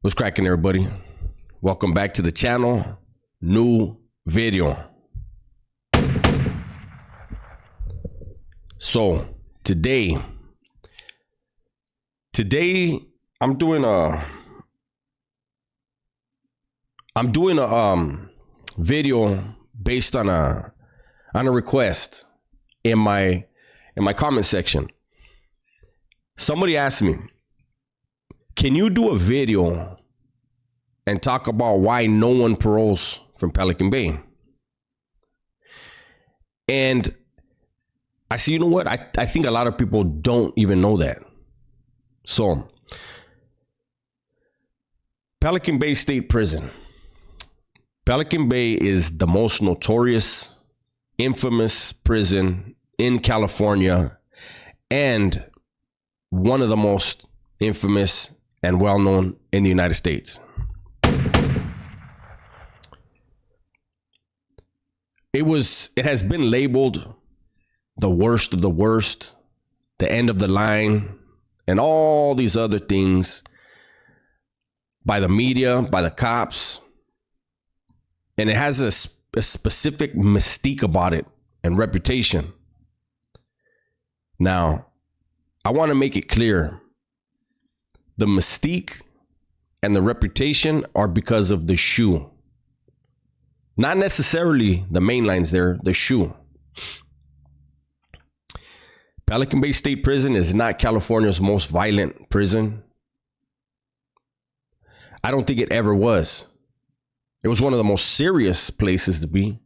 What's cracking, everybody? Welcome back to the channel. New video. So today I'm doing a video based on a request in my comment section. Somebody asked me, can you do a video and talk about why no one paroles from Pelican Bay? And I see, you know what? I think a lot of people don't even know that. So, Pelican Bay State Prison. Pelican Bay is the most notorious, infamous prison in California and one of the most infamous and well-known in the United States. It has been labeled the worst of the worst, the end of the line, and all these other things by the media, by the cops. And it has a specific mystique about it and reputation. Now, I want to make it clear. The mystique and the reputation are because of the shoe. Not necessarily the main lines there, the shoe. Pelican Bay State Prison is not California's most violent prison. I don't think it ever was. It was one of the most serious places to be.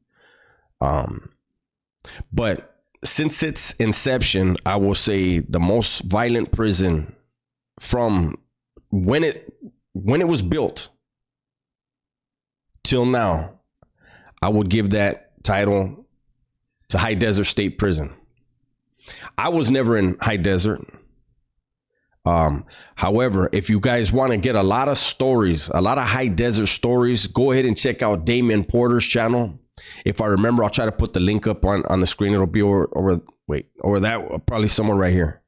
But since its inception, I will say the most violent prison from when it was built till now, I would give that title to High Desert State Prison. I was never in High Desert. However, if you guys want to get a lot of stories, a lot of High Desert stories, go ahead and check out Damian Porter's channel. If I remember, I'll try to put the link up on the screen. It'll be over that, probably somewhere right here.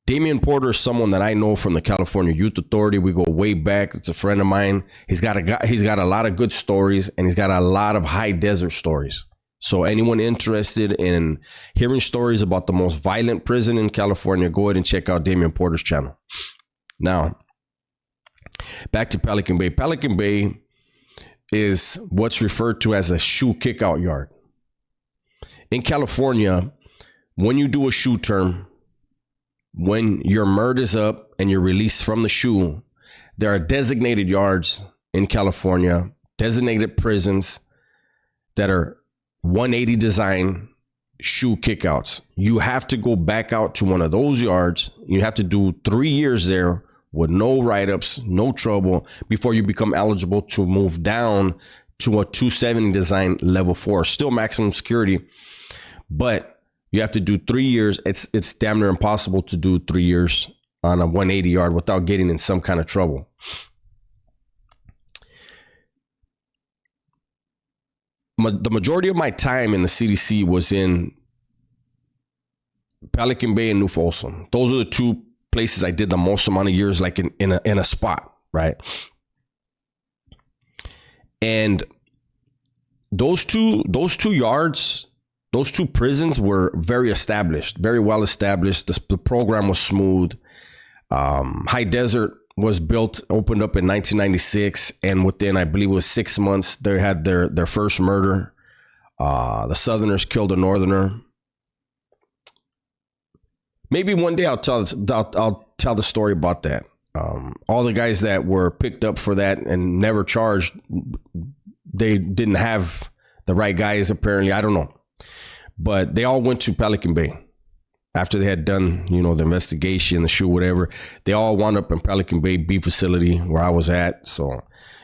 Damian Porter is someone that I know from the California Youth Authority. We go way back. It's a friend of mine. He's got a lot of good stories, and he's got a lot of High Desert stories. So anyone interested in hearing stories about the most violent prison in California, go ahead and check out Damian Porter's channel. Now, back to Pelican Bay. Pelican Bay is what's referred to as a shoe kickout yard. In California, when you do a shoe term, when your MERD is up and you're released from the shoe, there are designated yards in California, designated prisons that are 180 design shoe kickouts. You have to go back out to one of those yards. You have to do 3 years there with no write-ups, no trouble, before you become eligible to move down to a 270 design level 4, still maximum security, but you have to do 3 years. It's damn near impossible to do 3 years on a 180 yard without getting in some kind of trouble. The majority of my time in the CDC was in Pelican Bay and New Folsom. Those are the two places I did the most amount of years, like in a spot, right? And those two yards, those two prisons were very established, very well established. The program was smooth. High Desert was opened up in 1996, and within, I believe it was 6 months, they had their first murder. The Southerners killed a Northerner. Maybe one day I'll tell the story about that. All the guys that were picked up for that and never charged, they didn't have the right guys, apparently. I don't know. But they all went to Pelican Bay after they had done, the investigation, the shoe, whatever. They all wound up in Pelican Bay B facility where I was at. So,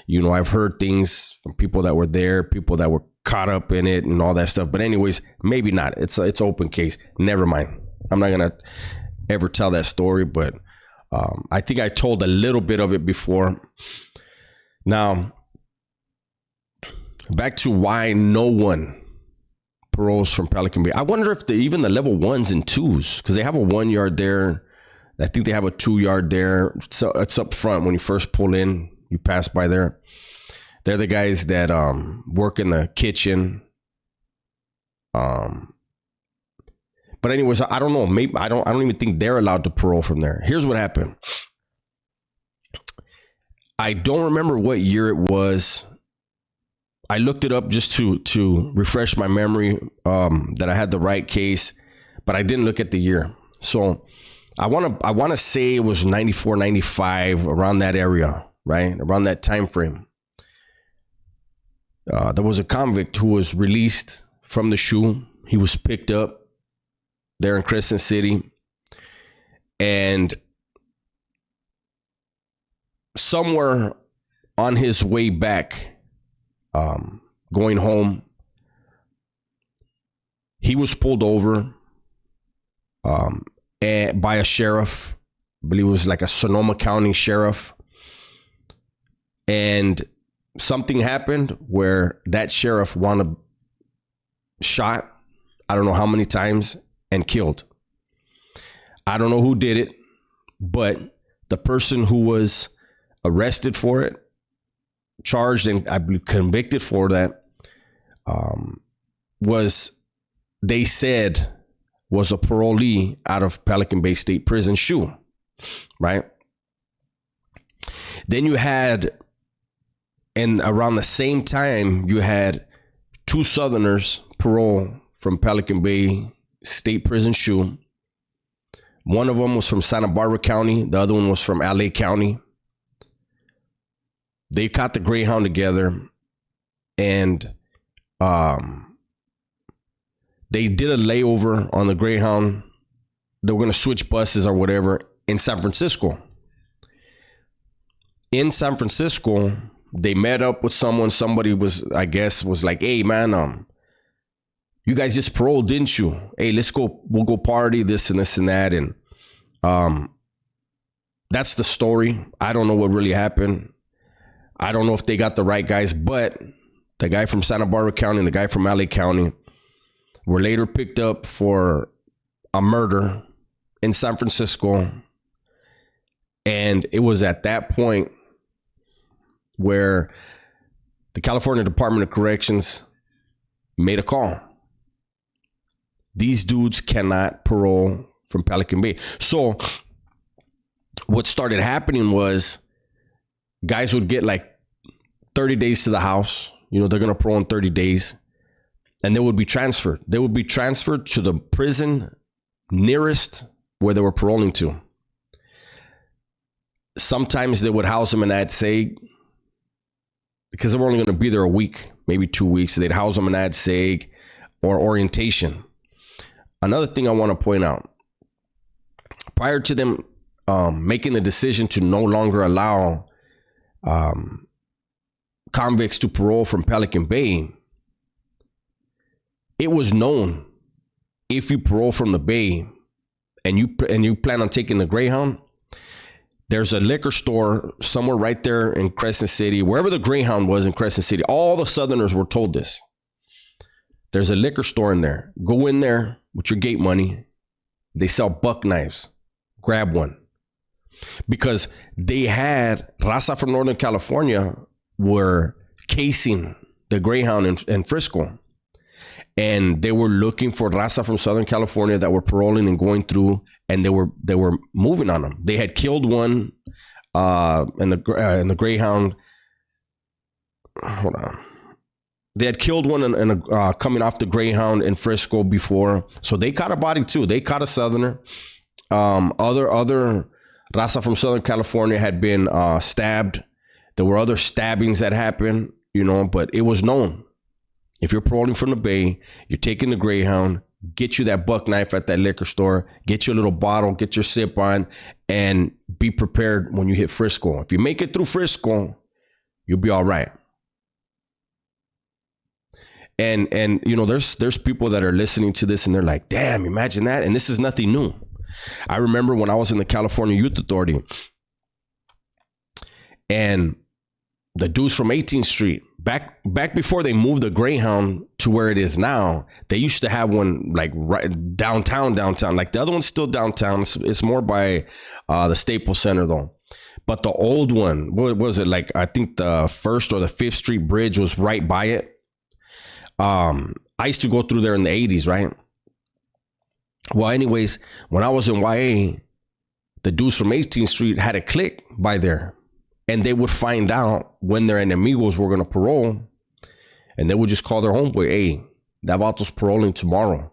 I've heard things from people that were there, people that were caught up in it and all that stuff. But anyways, maybe not. It's open case. Never mind. I'm not going to ever tell that story, but I think I told a little bit of it before. Now, back to why no one paroles from Pelican Bay. I wonder if even the level 1s and 2s, because they have a 1 yard there, I think they have a 2-yard there. So it's up front when you first pull in. You pass by there. They're the guys that work in the kitchen. But anyways, I don't know. Maybe I don't even think they're allowed to parole from there. Here's what happened. I don't remember what year it was. I looked it up just to refresh my memory that I had the right case, but I didn't look at the year. So I want to say it was 94, 95, around that area, right? Around that time frame. There was a convict who was released from the SHU. He was picked up there in Crescent City, and somewhere on his way back, going home, he was pulled over by a sheriff. I believe it was like a Sonoma County sheriff. And something happened where that sheriff wound shot, I don't know how many times, and killed. I don't know who did it, but the person who was arrested for it, charged and I believe convicted for that, they said was a parolee out of Pelican Bay State Prison SHU, right? Then you had, and around the same time, you had 2 Southerners parole from Pelican Bay State Prison SHU. One of them was from Santa Barbara County. The other one was from LA County. They caught the Greyhound together, and they did a layover on the Greyhound. They were going to switch buses or whatever in San Francisco. In San Francisco, they met up with someone. Somebody was like, hey, man, you guys just paroled, didn't you? Hey, let's go. We'll go party, this and this and that. And that's the story. I don't know what really happened. I don't know if they got the right guys, but the guy from Santa Barbara County and the guy from LA County were later picked up for a murder in San Francisco. And it was at that point where the California Department of Corrections made a call. These dudes cannot parole from Pelican Bay. So what started happening was guys would get like 30 days to the house. You know, they're going to parole in 30 days. And they would be transferred. They would be transferred to the prison nearest where they were paroling to. Sometimes they would house them in Ad Seg because they were only going to be there a week, maybe 2 weeks. So they'd house them in Ad Seg or orientation. Another thing I want to point out, prior to them making the decision to no longer allow convicts to parole from Pelican Bay, it was known if you parole from the Bay and you plan on taking the Greyhound, there's a liquor store somewhere right there in Crescent City, wherever the Greyhound was in Crescent City. All the Southerners were told this. There's a liquor store in there. Go in there with your gate money. They sell buck knives. Grab one. Because they had raza from Northern California were casing the Greyhound in Frisco. And they were looking for raza from Southern California that were paroling and going through, and they were moving on them. They had killed one in the Greyhound. Hold on. They had killed one coming off the Greyhound in Frisco before, so they caught a body too. They caught a Southerner. Other raza from Southern California had been stabbed. There were other stabbings that happened, you know, but it was known. If you're paroling from the Bay, you're taking the Greyhound, get you that buck knife at that liquor store, get you a little bottle, get your sip on, and be prepared when you hit Frisco. If you make it through Frisco, you'll be all right. And you know, there's people that are listening to this and they're like, damn, imagine that. And this is nothing new. I remember when I was in the California Youth Authority, and the dudes from 18th Street, back before they moved the Greyhound to where it is now, they used to have one like right downtown. Like the other one's still downtown. It's more by the Staples Center though. But the old one, what was it like? I think the 1st or the 5th Street Bridge was right by it. I used to go through there in the 80s, right? Well, anyways, when I was in YA, the dudes from 18th Street had a clique by there. And they would find out when their enemigos were going to parole. And they would just call their homeboy, hey, that vato's paroling tomorrow.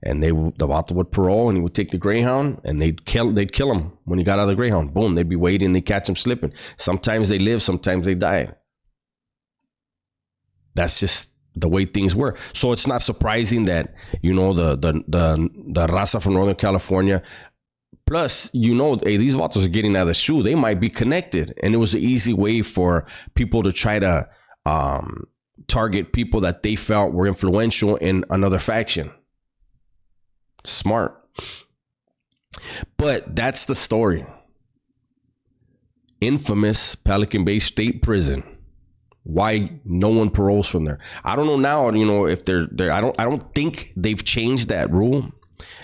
And the vato would parole and he would take the Greyhound and they'd kill him when he got out of the Greyhound. Boom, they'd be waiting, they'd catch him slipping. Sometimes they live, sometimes they die. That's just the way things were. So it's not surprising that, you know, the raza from Northern California, plus, you know, hey, these vatos are getting out of the shoe. They might be connected. And it was an easy way for people to try to target people that they felt were influential in another faction. Smart. But that's the story. Infamous Pelican Bay State Prison. Why no one paroles from there? I don't know now, you know, if they're I don't think they've changed that rule.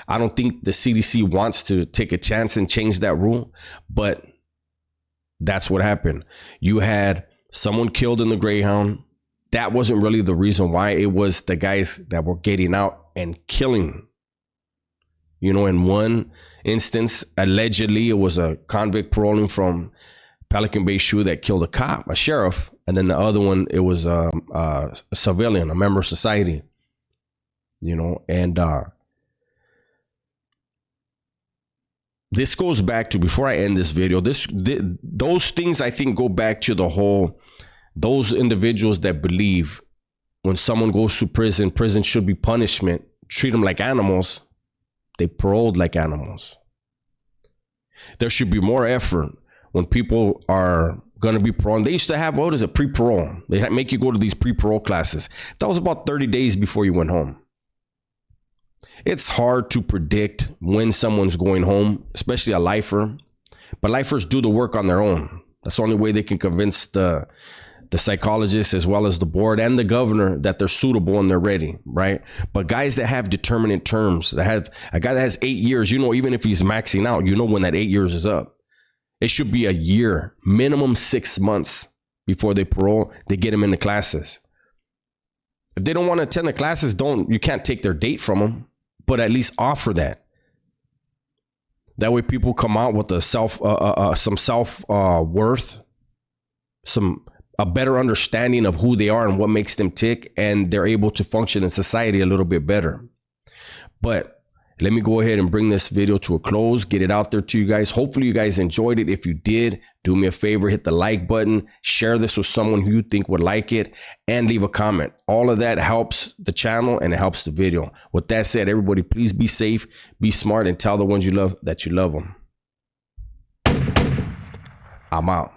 I don't think the CDC wants to take a chance and change that rule, but that's what happened. You had someone killed in the Greyhound. That wasn't really the reason why. It was the guys that were getting out and killing. You know, in one instance, allegedly, it was a convict paroling from Pelican Bay SHU that killed a cop, a sheriff. And then the other one, it was a civilian, a member of society. You know, and this goes back to, before I end this video, those things I think go back to the whole, those individuals that believe when someone goes to prison, prison should be punishment, treat them like animals. They paroled like animals. There should be more effort when people are going to be paroled. They used to have, what is it, pre-parole. They make you go to these pre-parole classes. That was about 30 days before you went home. It's hard to predict when someone's going home, especially a lifer. But lifers do the work on their own. That's the only way they can convince the psychologists as well as the board and the governor that they're suitable and they're ready, right? But guys that have determinate terms, that have a guy that has 8 years, you know, even if he's maxing out, you know when that 8 years is up. It should be a year, minimum 6 months before they parole. They get them into classes. If they don't want to attend the classes, you can't take their date from them. But at least offer that. That way people come out with some self-worth, a better understanding of who they are and what makes them tick, and they're able to function in society a little bit better. But let me go ahead and bring this video to a close, get it out there to you guys. Hopefully you guys enjoyed it. If you did, do me a favor, hit the like button, share this with someone who you think would like it, and leave a comment. All of that helps the channel and it helps the video. With that said, everybody, please be safe, be smart, and tell the ones you love that you love them. I'm out.